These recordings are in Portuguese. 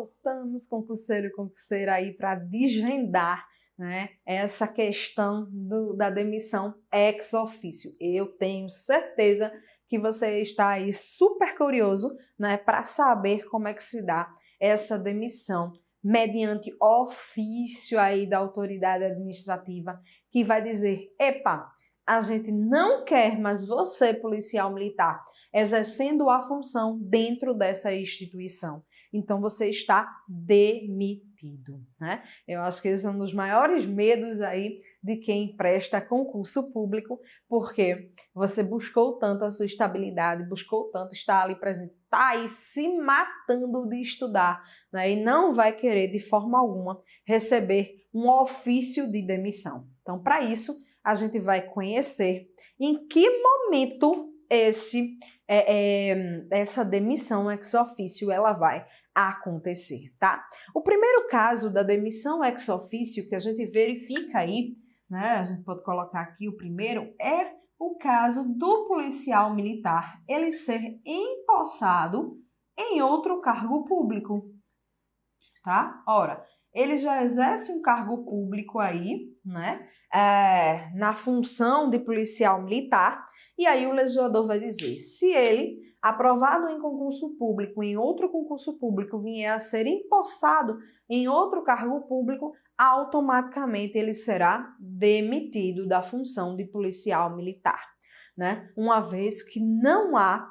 voltamos, concurseiro e concurseira, aí para desvendar, né, essa questão da demissão ex officio. Eu tenho certeza que você está aí super curioso, né, para saber como é que se dá essa demissão mediante ofício aí da autoridade administrativa, que vai dizer: epa, a gente não quer mais você, policial militar, exercendo a função dentro dessa instituição. Então você está demitido, né? Eu acho que esse é um dos maiores medos aí de quem presta concurso público, porque você buscou tanto a sua estabilidade, buscou tanto estar ali presente, está aí se matando de estudar, né? E não vai querer de forma alguma receber um ofício de demissão. Então, para isso, a gente vai conhecer em que momento essa demissão ex officio ela vai acontecer, tá? O primeiro caso da demissão ex officio que a gente verifica aí, né, a gente pode colocar aqui o primeiro, é o caso do policial militar ele ser empossado em outro cargo público, tá? Ora, ele já exerce um cargo público aí, né, na função de policial militar, e aí o legislador vai dizer, se ele, aprovado em concurso público, em outro concurso público, vier a ser empossado em outro cargo público, automaticamente ele será demitido da função de policial militar, né? Uma vez que não há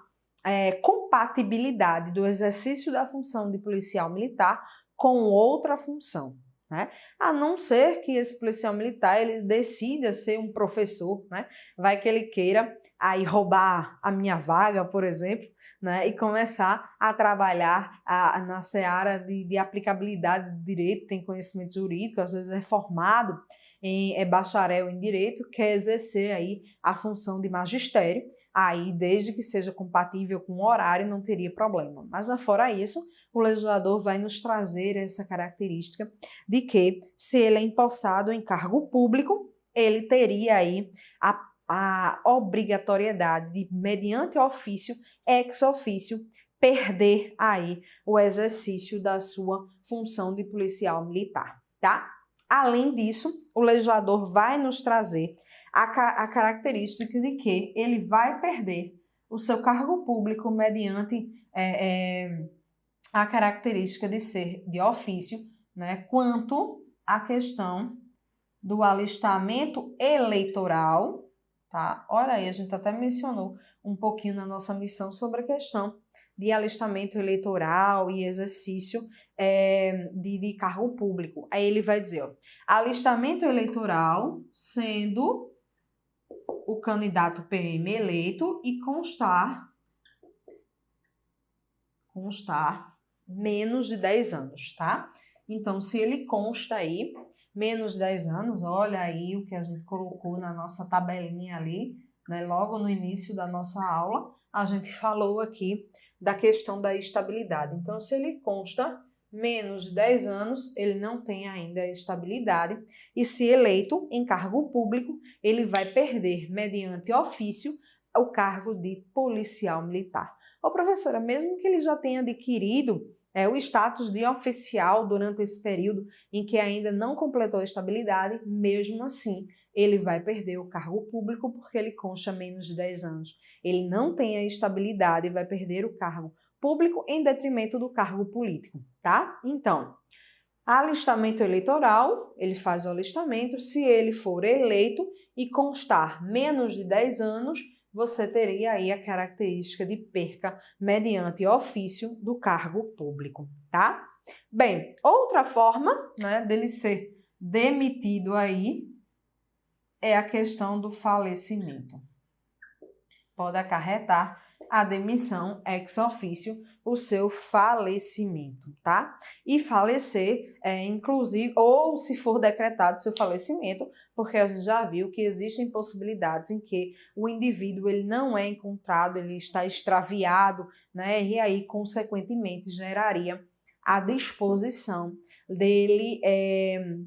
compatibilidade do exercício da função de policial militar com outra função, né? A não ser que esse policial militar ele decida ser um professor, né? Vai que ele queira aí roubar a minha vaga, por exemplo, né? E começar a trabalhar na seara de aplicabilidade do direito, tem conhecimento jurídico, às vezes é formado é bacharel em direito, quer exercer aí a função de magistério, aí desde que seja compatível com o horário não teria problema. Mas fora isso, o legislador vai nos trazer essa característica de que, se ele é empossado em cargo público, ele teria aí a obrigatoriedade de, mediante ofício, ex ofício, perder aí o exercício da sua função de policial militar, tá? Além disso, o legislador vai nos trazer a característica de que ele vai perder o seu cargo público mediante a característica de ser de ofício, né, quanto à questão do alistamento eleitoral, tá? Olha aí, a gente até mencionou um pouquinho na nossa missão sobre a questão de alistamento eleitoral e exercício de cargo público. Aí ele vai dizer, ó, alistamento eleitoral sendo o candidato PM eleito e constar menos de 10 anos, tá? Então, se ele consta aí menos de 10 anos, olha aí o que a gente colocou na nossa tabelinha ali, né? Logo no início da nossa aula, a gente falou aqui da questão da estabilidade. Então, se ele consta menos de 10 anos, ele não tem ainda estabilidade, e se eleito em cargo público, ele vai perder, mediante ofício, o cargo de policial militar. Ô, professora, mesmo que ele já tenha adquirido o status de oficial durante esse período em que ainda não completou a estabilidade, mesmo assim, ele vai perder o cargo público porque ele consta menos de 10 anos. Ele não tem a estabilidade e vai perder o cargo público em detrimento do cargo político, tá? Então, alistamento eleitoral, ele faz o alistamento, se ele for eleito e constar menos de 10 anos, você teria aí a característica de perca mediante ofício do cargo público, tá? Bem, outra forma, né, dele ser demitido aí é a questão do falecimento. Pode acarretar a demissão ex officio, o seu falecimento, tá? E falecer, inclusive, ou se for decretado seu falecimento, porque a gente já viu que existem possibilidades em que o indivíduo ele não é encontrado, ele está extraviado, né? E aí, consequentemente, geraria a disposição dele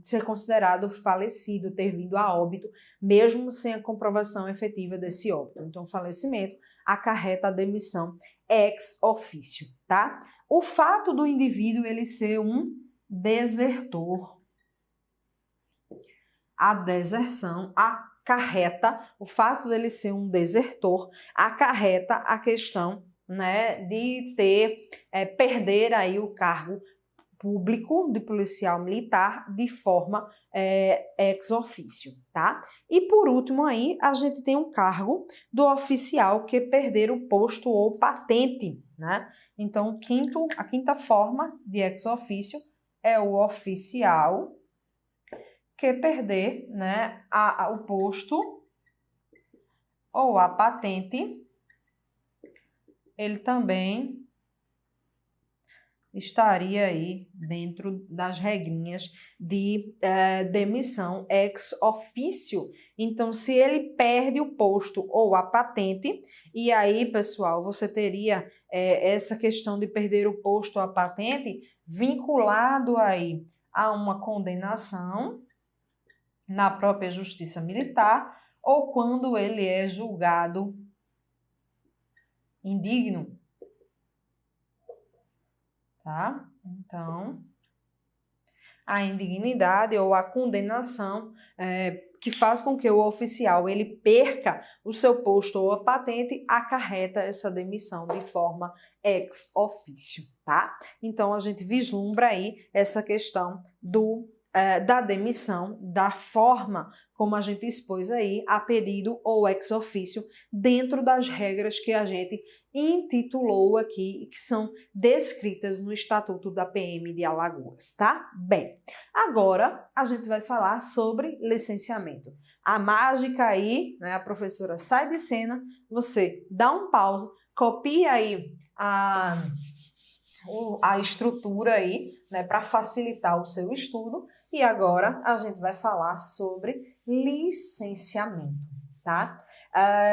ser considerado falecido, ter vindo a óbito, mesmo sem a comprovação efetiva desse óbito. Então, o falecimento acarreta a demissão ex officio, tá? o fato do indivíduo ele ser um desertor, a deserção acarreta, o fato dele ser um desertor acarreta a questão, né, de perder aí o cargo público de policial militar de forma ex officio, tá? E por último aí, a gente tem um cargo do oficial que perder o posto ou patente, né? Então, a quinta forma de ex officio é o oficial que perder, né, o posto ou a patente, ele também estaria aí dentro das regrinhas de demissão ex officio. Então, se ele perde o posto ou a patente, e aí, pessoal, você teria essa questão de perder o posto ou a patente vinculado aí a uma condenação na própria justiça militar ou quando ele é julgado indigno. Tá? Então, a indignidade ou a condenação que faz com que o oficial ele perca o seu posto ou a patente acarreta essa demissão de forma ex officio, tá? Então, a gente vislumbra aí essa questão da demissão, da forma como a gente expôs aí, a pedido ou ex officio, dentro das regras que a gente intitulou aqui e que são descritas no Estatuto da PM de Alagoas, tá? Bem, agora a gente vai falar sobre licenciamento. A mágica aí, né, a professora sai de cena, você dá um pause, copia aí a estrutura aí, né, para facilitar o seu estudo. E agora a gente vai falar sobre licenciamento, tá?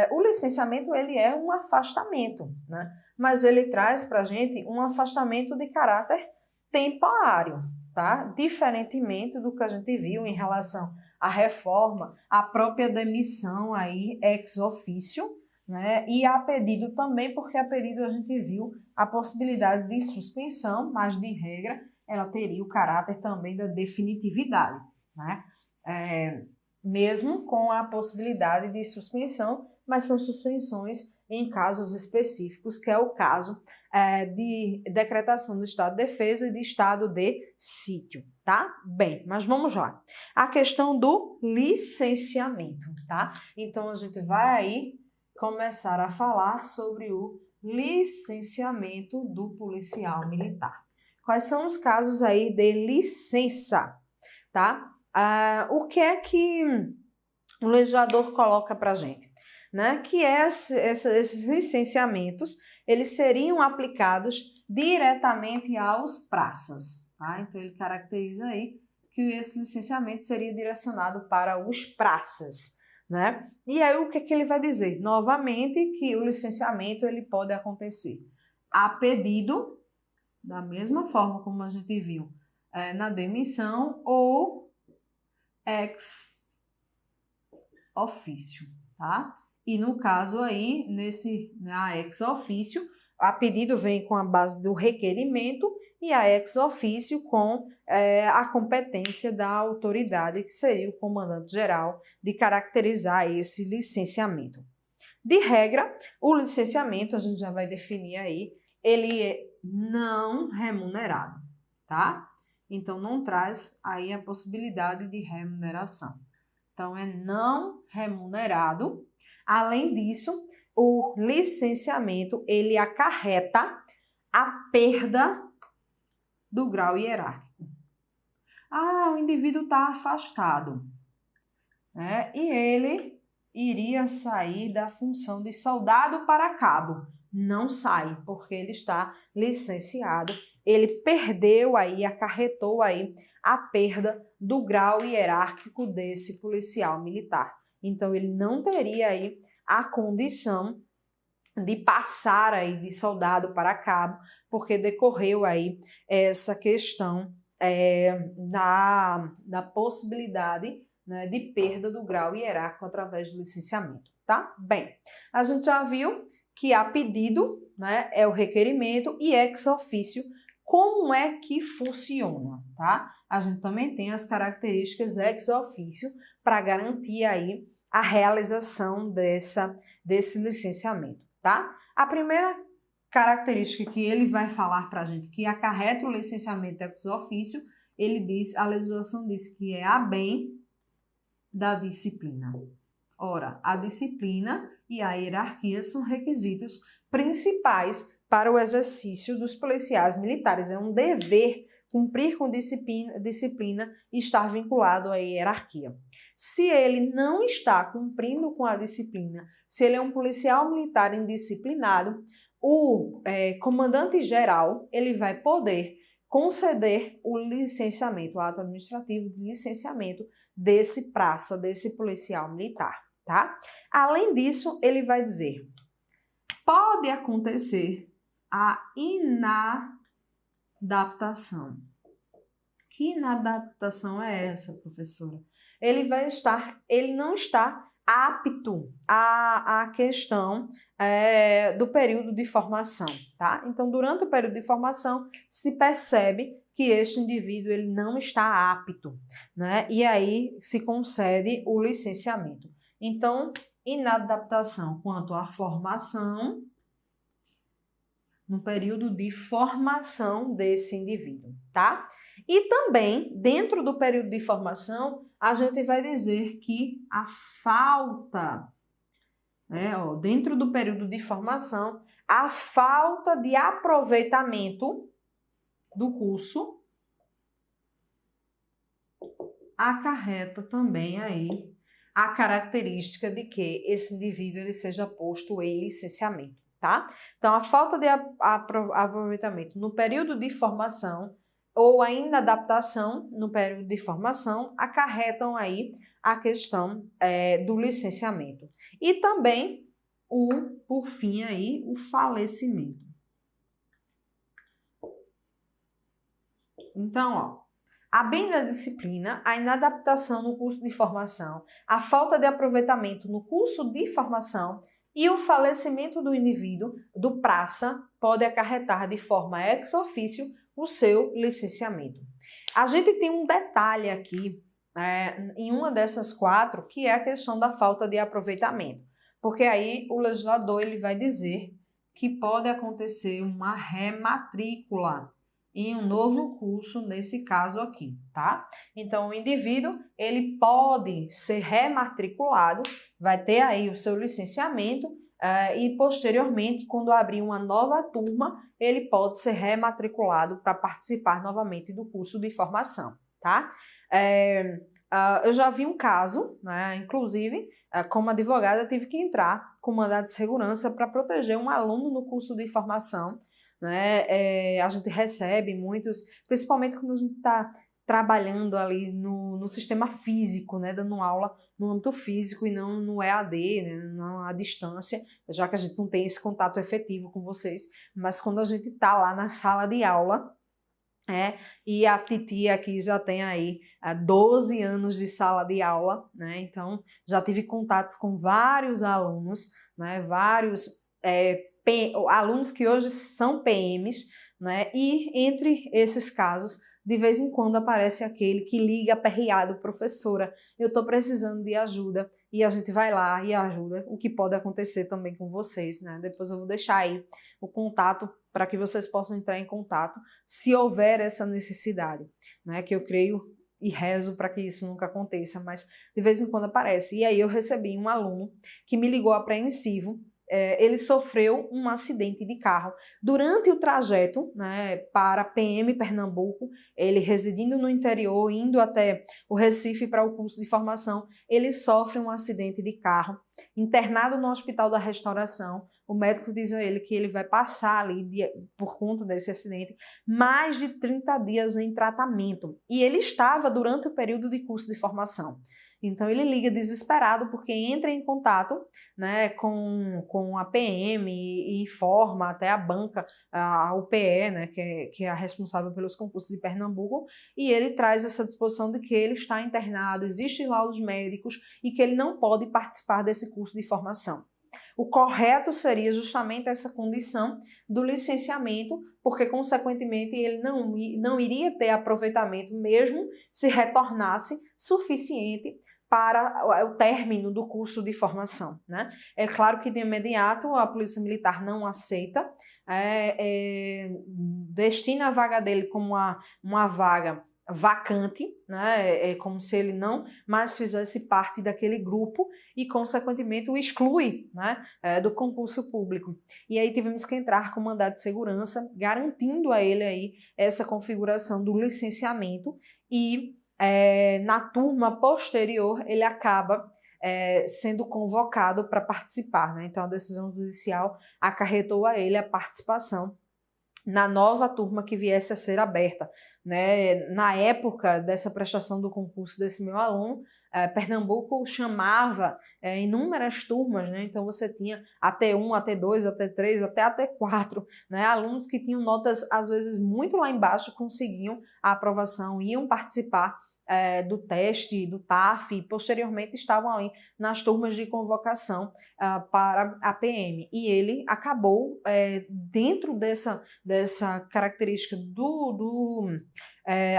O licenciamento, ele é um afastamento, né? Mas ele traz para a gente um afastamento de caráter temporário, tá? Diferentemente do que a gente viu em relação à reforma, à própria demissão aí ex officio, né? E a pedido também, porque a pedido a gente viu a possibilidade de suspensão, mas de regra ela teria o caráter também da definitividade, né? Mesmo com a possibilidade de suspensão, mas são suspensões em casos específicos, que é o caso de decretação do estado de defesa e de estado de sítio, tá? Bem, mas vamos lá. A questão do licenciamento, tá? Então, a gente vai aí começar a falar sobre o licenciamento do policial militar. Quais são os casos aí de licença, tá? O que é que o legislador coloca para a gente? Né? Que esses licenciamentos, eles seriam aplicados diretamente aos praças, tá? Então, ele caracteriza aí que esse licenciamento seria direcionado para os praças, né? E aí, o que é que ele vai dizer? Novamente, que o licenciamento, ele pode acontecer a pedido, da mesma forma como a gente viu na demissão, ou ex officio, tá? E no caso aí, na ex officio, a pedido vem com a base do requerimento e a ex officio com a competência da autoridade, que seria o comandante-geral, de caracterizar esse licenciamento. De regra, o licenciamento, a gente já vai definir aí, ele é não remunerado, tá? Então, não traz aí a possibilidade de remuneração. Então, é não remunerado. Além disso, o licenciamento, ele acarreta a perda do grau hierárquico. O indivíduo está afastado, né? E ele iria sair da função de soldado para cabo. Não sai, porque ele está licenciado. Ele perdeu aí, acarretou aí a perda do grau hierárquico desse policial militar. Então, ele não teria aí a condição de passar aí de soldado para cabo, porque decorreu aí essa questão da possibilidade, né, de perda do grau hierárquico através do licenciamento, tá? Bem, a gente já viu que a pedido, né, é o requerimento, e ex officio, como é que funciona, tá? A gente também tem as características ex officio para garantir aí a realização desse licenciamento, tá? A primeira característica que ele vai falar para a gente que acarreta o licenciamento ex officio, a legislação diz que é a bem da disciplina. Ora, a disciplina e a hierarquia são requisitos principais para o exercício dos policiais militares. É um dever cumprir com disciplina e estar vinculado à hierarquia. Se ele não está cumprindo com a disciplina, se ele é um policial militar indisciplinado, o comandante-geral ele vai poder conceder o licenciamento, o ato administrativo de licenciamento desse praça, desse policial militar, tá? Além disso, ele vai dizer, pode acontecer a inadaptação. Que inadaptação é essa, professora? Ele não está apto à questão do período de formação, tá? Então, durante o período de formação, se percebe que este indivíduo ele não está apto, né? E aí se concede o licenciamento. Então, inadaptação quanto à formação, no período de formação desse indivíduo, tá? E também, dentro do período de formação, a gente vai dizer que a falta, dentro do período de formação, a falta de aproveitamento do curso acarreta também aí a característica de que esse indivíduo ele seja posto em licenciamento, tá? Então, a falta de aproveitamento no período de formação ou a inadaptação no período de formação acarretam aí a questão do licenciamento. E também, por fim, aí, o falecimento. Então, ó, a bem da disciplina, a inadaptação no curso de formação, a falta de aproveitamento no curso de formação e o falecimento do indivíduo, do praça, pode acarretar de forma ex officio o seu licenciamento. A gente tem um detalhe aqui, em uma dessas 4, que é a questão da falta de aproveitamento, porque aí o legislador ele vai dizer que pode acontecer uma rematrícula em um novo curso, nesse caso aqui, tá? Então, o indivíduo, ele pode ser rematriculado, vai ter aí o seu licenciamento e, posteriormente, quando abrir uma nova turma, ele pode ser rematriculado para participar novamente do curso de formação, tá? Eu já vi um caso, né, inclusive, como advogada, eu tive que entrar com mandado de segurança para proteger um aluno no curso de formação, né? A gente recebe muitos, principalmente quando a gente está trabalhando ali no sistema físico, né? Dando aula no âmbito físico e não no EAD, né? Não à distância, já que a gente não tem esse contato efetivo com vocês, mas quando a gente está lá na sala de aula, e a titia aqui já tem aí 12 anos de sala de aula, né? Então já tive contatos com vários alunos, né? Vários alunos que hoje são PMs, né? E entre esses casos, de vez em quando aparece aquele que liga aperreado, professora, eu estou precisando de ajuda, e a gente vai lá e ajuda, o que pode acontecer também com vocês, né? Depois eu vou deixar aí o contato para que vocês possam entrar em contato se houver essa necessidade, né? Que eu creio e rezo para que isso nunca aconteça, mas de vez em quando aparece. E aí eu recebi um aluno que me ligou apreensivo. Ele sofreu um acidente de carro. Durante o trajeto, né, para PM Pernambuco, ele residindo no interior, indo até o Recife para o curso de formação, ele sofre um acidente de carro, internado no Hospital da Restauração. O médico diz a ele que ele vai passar ali, por conta desse acidente, mais de 30 dias em tratamento. E ele estava durante o período de curso de formação. Então, ele liga desesperado porque entra em contato, né, com a PM e informa até a banca, a UPE, né, que é a responsável pelos concursos de Pernambuco, e ele traz essa disposição de que ele está internado, existem laudos médicos e que ele não pode participar desse curso de formação. o correto seria justamente essa condição do licenciamento, porque, consequentemente, ele não iria ter aproveitamento mesmo se retornasse suficiente para o término do curso de formação, né? É claro que, de imediato, a Polícia Militar não aceita, destina a vaga dele como uma vaga vacante, né? É como se ele não mais fizesse parte daquele grupo e, consequentemente, o exclui, né, do concurso público. E aí tivemos que entrar com mandado de segurança, garantindo a ele aí essa configuração do licenciamento e na turma posterior ele acaba sendo convocado para participar, né? Então a decisão judicial acarretou a ele a participação na nova turma que viesse a ser aberta, né? Na época dessa prestação do concurso desse meu aluno, Pernambuco chamava inúmeras turmas, né? Então você tinha AT1, AT2, AT3, até AT4, né? Alunos que tinham notas às vezes muito lá embaixo conseguiam a aprovação, iam participar do teste, do TAF, e posteriormente estavam ali nas turmas de convocação para a PM. E ele acabou, dentro dessa característica do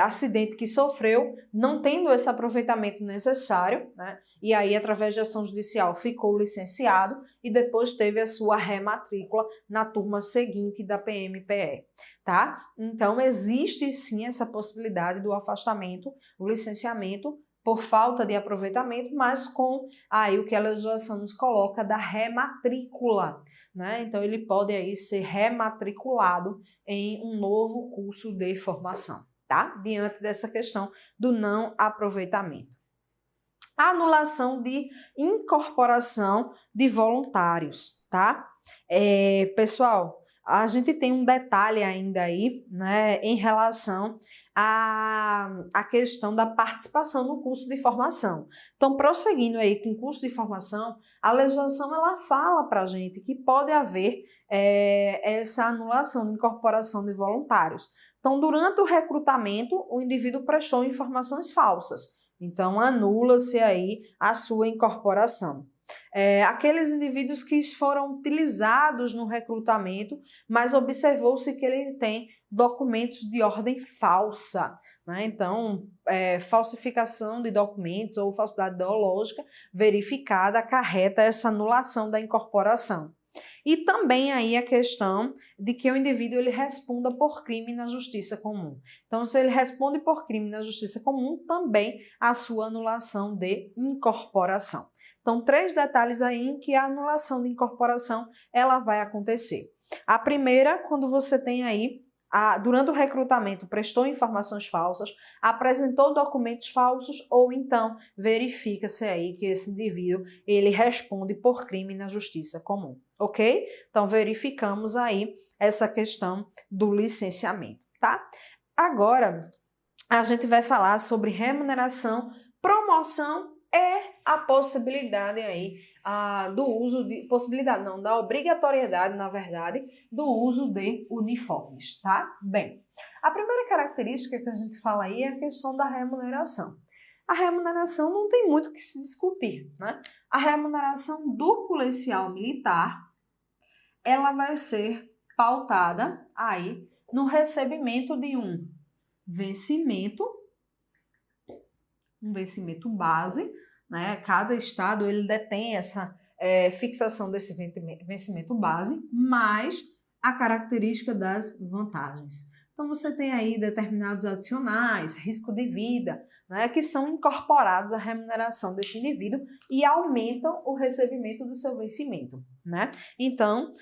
acidente que sofreu, não tendo esse aproveitamento necessário, né? E aí, através de ação judicial, ficou licenciado e depois teve a sua rematrícula na turma seguinte da PMPE, tá? Então, existe sim essa possibilidade do afastamento, o licenciamento, por falta de aproveitamento, mas com aí o que a legislação nos coloca da rematrícula, né? Então, ele pode aí ser rematriculado em um novo curso de formação, tá? Diante dessa questão do não aproveitamento. Anulação de incorporação de voluntários, tá? Pessoal, a gente tem um detalhe ainda aí, né, em relação à questão da participação no curso de formação. Então, prosseguindo aí com o curso de formação, a legislação ela fala para a gente que pode haver essa anulação de incorporação de voluntários. Então, durante o recrutamento, o indivíduo prestou informações falsas. Então, anula-se aí a sua incorporação. Aqueles indivíduos que foram utilizados no recrutamento, mas observou-se que ele tem documentos de ordem falsa, né? Então, falsificação de documentos ou falsidade ideológica verificada acarreta essa anulação da incorporação. E também aí a questão de que o indivíduo ele responda por crime na justiça comum. Então, se ele responde por crime na justiça comum, também a sua anulação de incorporação. Então, 3 detalhes aí em que a anulação de incorporação ela vai acontecer. A primeira, quando você tem aí, durante o recrutamento, prestou informações falsas, apresentou documentos falsos ou então verifica-se aí que esse indivíduo ele responde por crime na justiça comum, ok? Então, verificamos aí essa questão do licenciamento, tá? Agora, a gente vai falar sobre remuneração, promoção e a possibilidade aí do uso de, possibilidade não, da obrigatoriedade, na verdade, do uso de uniformes, tá? Bem, a primeira característica que a gente fala aí é a questão da remuneração. A remuneração não tem muito o que se discutir, né? A remuneração do policial militar, ela vai ser pautada aí no recebimento de um vencimento base, né? Cada estado ele detém essa fixação desse vencimento base, mais a característica das vantagens. Então, você tem aí determinados adicionais, risco de vida, né, que são incorporados à remuneração desse indivíduo e aumentam o recebimento do seu vencimento, né? Então,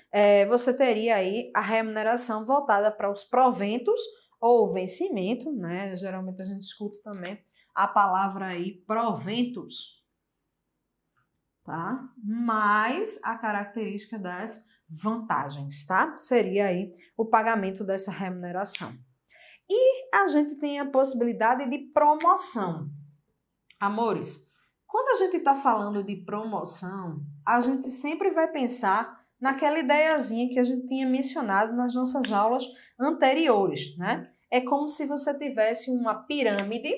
você teria aí a remuneração voltada para os proventos ou vencimento, né? Geralmente a gente escuta também a palavra aí proventos, tá? Mais a característica das vantagens, tá? Seria aí o pagamento dessa remuneração. E a gente tem a possibilidade de promoção. Amores, quando a gente está falando de promoção, a gente sempre vai pensar naquela ideiazinha que a gente tinha mencionado nas nossas aulas anteriores, né? É como se você tivesse uma pirâmide.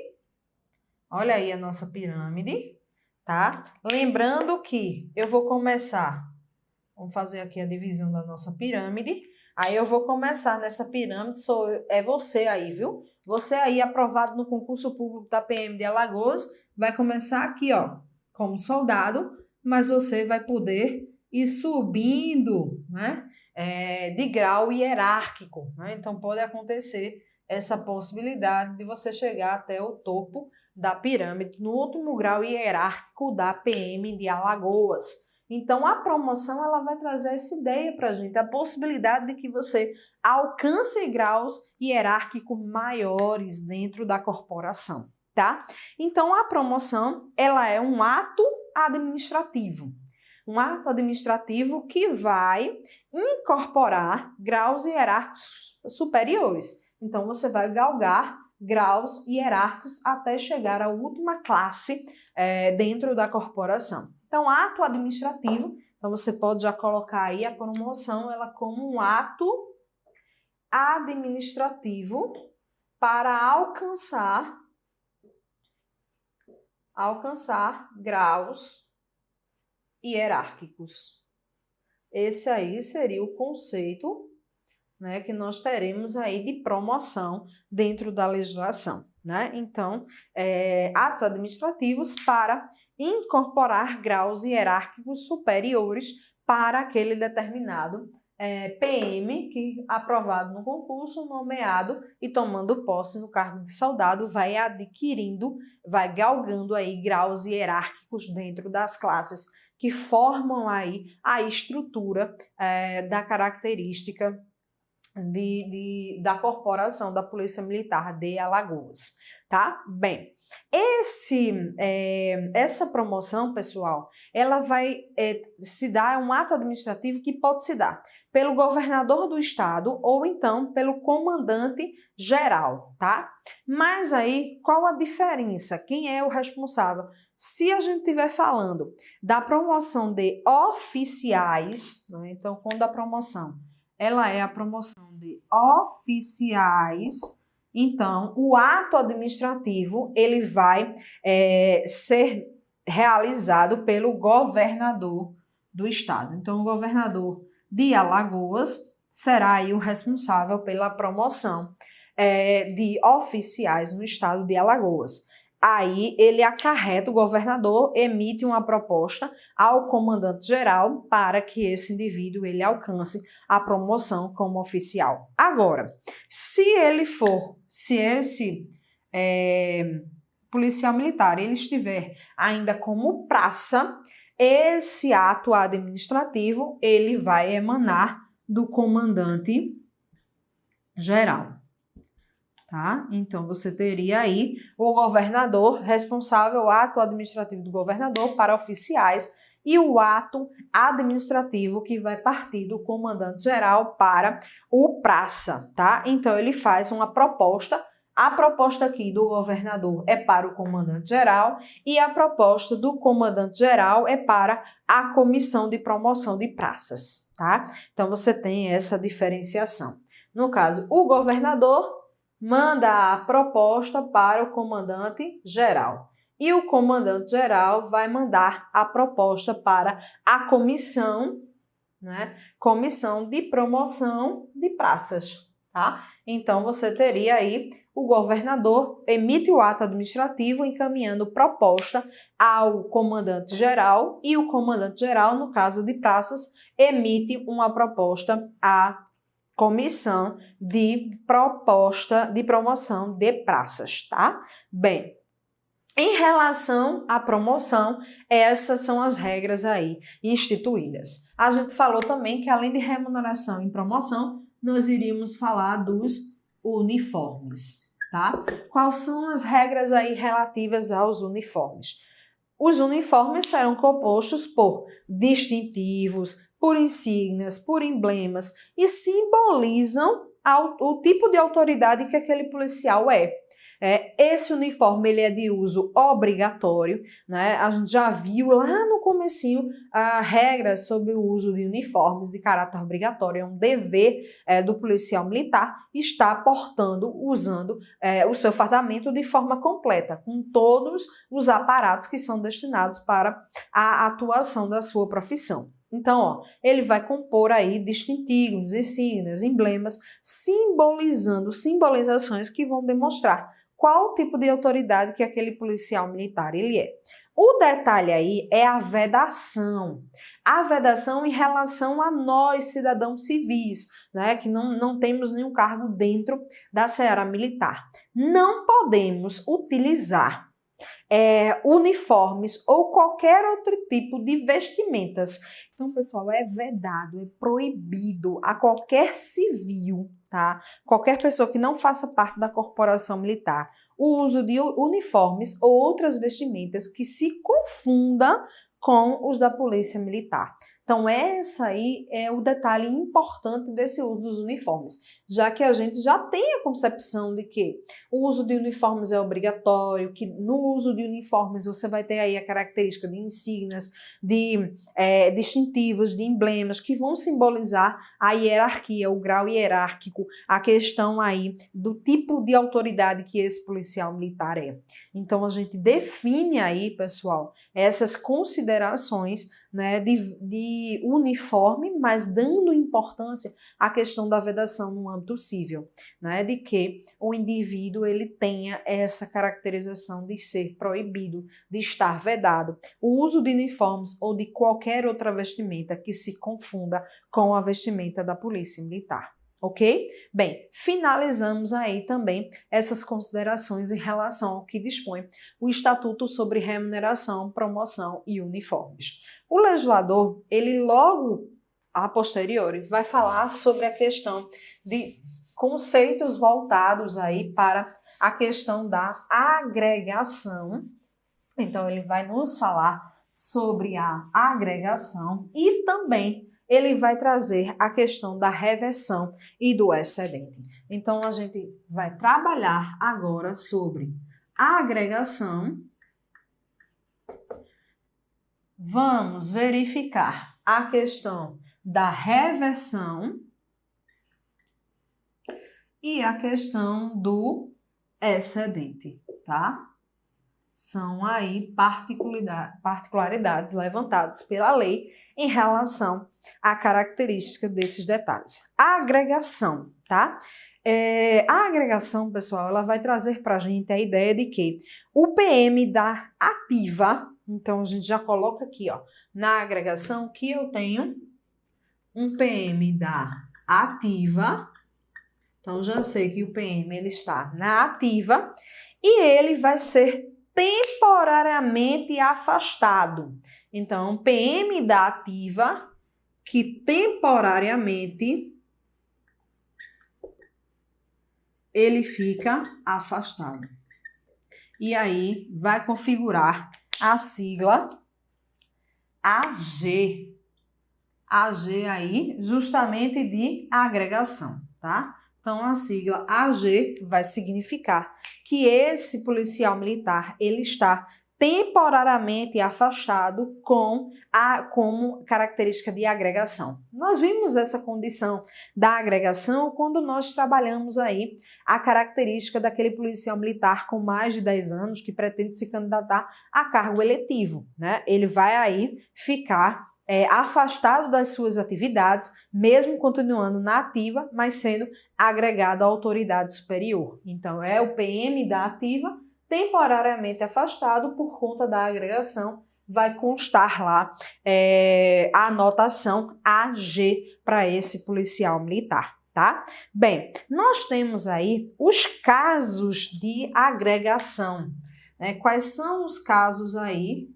Olha aí a nossa pirâmide, tá? Lembrando que eu vou começar Vamos fazer aqui a divisão da nossa pirâmide. Aí eu vou começar nessa pirâmide, é você aí, viu? Você aí aprovado no concurso público da PM de Alagoas, vai começar aqui, ó, como soldado, mas você vai poder ir subindo, né? De grau hierárquico, né? Então pode acontecer essa possibilidade de você chegar até o topo da pirâmide, no último grau hierárquico da PM de Alagoas. Então, a promoção ela vai trazer essa ideia para a gente, a possibilidade de que você alcance graus hierárquicos maiores dentro da corporação, tá? Então, a promoção ela é um ato administrativo. Um ato administrativo que vai incorporar graus hierárquicos superiores. Então, você vai galgar graus hierárquicos até chegar à última classe dentro da corporação. Então, ato administrativo, então você pode já colocar aí a promoção ela como um ato administrativo para alcançar graus hierárquicos. Esse aí seria o conceito, né, que nós teremos aí de promoção dentro da legislação, né? Então, atos administrativos para incorporar graus hierárquicos superiores para aquele determinado PM que, aprovado no concurso, nomeado e tomando posse no cargo de soldado, vai adquirindo, vai galgando aí graus hierárquicos dentro das classes que formam aí a estrutura da característica da corporação da Polícia Militar de Alagoas, tá? Bem, essa promoção, pessoal, ela vai se dar, um ato administrativo que pode se dar pelo governador do estado ou então pelo comandante geral, tá? Mas aí, qual a diferença? Quem é o responsável? Se a gente estiver falando da promoção de oficiais, né? Então, quando a promoção ela é a promoção de oficiais, então o ato administrativo ele vai ser realizado pelo governador do estado. Então, o governador de Alagoas será aí o responsável pela promoção de oficiais no estado de Alagoas. Aí ele acarreta, o governador emite uma proposta ao comandante-geral para que esse indivíduo ele alcance a promoção como oficial. Agora, se esse policial militar ele estiver ainda como praça, esse ato administrativo ele vai emanar do comandante-geral. Tá? Então, você teria aí o governador responsável, o ato administrativo do governador para oficiais e o ato administrativo que vai partir do comandante-geral para o praça, tá? Então, ele faz uma proposta, a proposta aqui do governador é para o comandante-geral e a proposta do comandante-geral é para a comissão de promoção de praças, tá? Então, você tem essa diferenciação. No caso, o governador manda a proposta para o comandante-geral. E o comandante-geral vai mandar a proposta para a comissão, né? Comissão de promoção de praças, tá? Então, você teria aí o governador emite o ato administrativo encaminhando proposta ao comandante-geral e o comandante-geral, no caso de praças, emite uma proposta à comissão de proposta de promoção de praças, tá? Bem, em relação à promoção, essas são as regras aí instituídas. A gente falou também que além de remuneração e promoção, nós iríamos falar dos uniformes, tá? Quais são as regras aí relativas aos uniformes? Os uniformes serão compostos por distintivos, por insígnias, por emblemas e simbolizam o tipo de autoridade que aquele policial é. Esse uniforme ele é de uso obrigatório, né? A gente já viu lá no comecinho regras sobre o uso de uniformes de caráter obrigatório. É um dever do policial militar estar usando o seu fardamento de forma completa, com todos os aparatos que são destinados para a atuação da sua profissão. Então, ó, ele vai compor aí distintivos, insígnias, emblemas, simbolizando simbolizações que vão demonstrar qual tipo de autoridade que aquele policial militar ele é. O detalhe aí é a vedação. A vedação em relação a nós, cidadãos civis, né, que não temos nenhum cargo dentro da seara militar. Não podemos utilizar uniformes ou qualquer outro tipo de vestimentas. Então, pessoal, é vedado, é proibido a qualquer civil, tá? Qualquer pessoa que não faça parte da corporação militar, o uso de uniformes ou outras vestimentas que se confunda com os da polícia militar. Então, essa aí é o detalhe importante desse uso dos uniformes, já que a gente já tem a concepção de que o uso de uniformes é obrigatório, que no uso de uniformes você vai ter aí a característica de insígnias, de distintivos, de emblemas que vão simbolizar a hierarquia, o grau hierárquico, a questão aí do tipo de autoridade que esse policial militar é. Então, a gente define aí, pessoal, essas considerações, né, de uniforme, mas dando importância à questão da vedação no âmbito civil, né, de que o indivíduo ele tenha essa caracterização de ser proibido, de estar vedado, o uso de uniformes ou de qualquer outra vestimenta que se confunda com a vestimenta da polícia militar. Ok? Bem, finalizamos aí também essas considerações em relação ao que dispõe o Estatuto sobre Remuneração, Promoção e Uniformes. O legislador, ele logo a posteriori vai falar sobre a questão de conceitos voltados aí para a questão da agregação. Então, ele vai nos falar sobre a agregação e também ele vai trazer a questão da reversão e do excedente. Então, a gente vai trabalhar agora sobre a agregação. Vamos verificar a questão da reversão e a questão do excedente, tá? São aí particularidades levantadas pela lei em relação à característica desses detalhes. A agregação, tá? A agregação, pessoal, ela vai trazer para a gente a ideia de que o PM da ativa, então a gente já coloca aqui, ó, na agregação que eu tenho um PM da ativa, então já sei que o PM ele está na ativa e ele vai ser temporariamente afastado. Então, PM da ativa que temporariamente ele fica afastado. E aí vai configurar a sigla AG. AG aí justamente de agregação, tá? Então, a sigla AG vai significar que esse policial militar ele está temporariamente afastado como característica de agregação. Nós vimos essa condição da agregação quando nós trabalhamos aí a característica daquele policial militar com mais de 10 anos que pretende se candidatar a cargo eletivo, né? Ele vai aí ficar afastado das suas atividades, mesmo continuando na ativa, mas sendo agregado à autoridade superior. Então, é o PM da ativa temporariamente afastado por conta da agregação, vai constar lá a anotação AG para esse policial militar, tá? Bem, nós temos aí os casos de agregação, né? Quais são os casos aí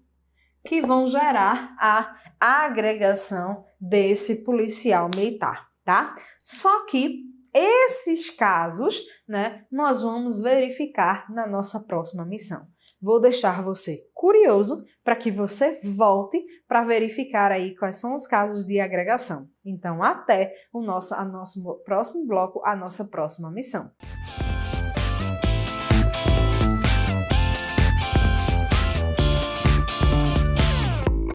que vão gerar a agregação desse policial militar, tá? Só que esses casos, né, nós vamos verificar na nossa próxima missão. Vou deixar você curioso para que você volte para verificar aí quais são os casos de agregação. Então, até o nosso próximo bloco, a nossa próxima missão.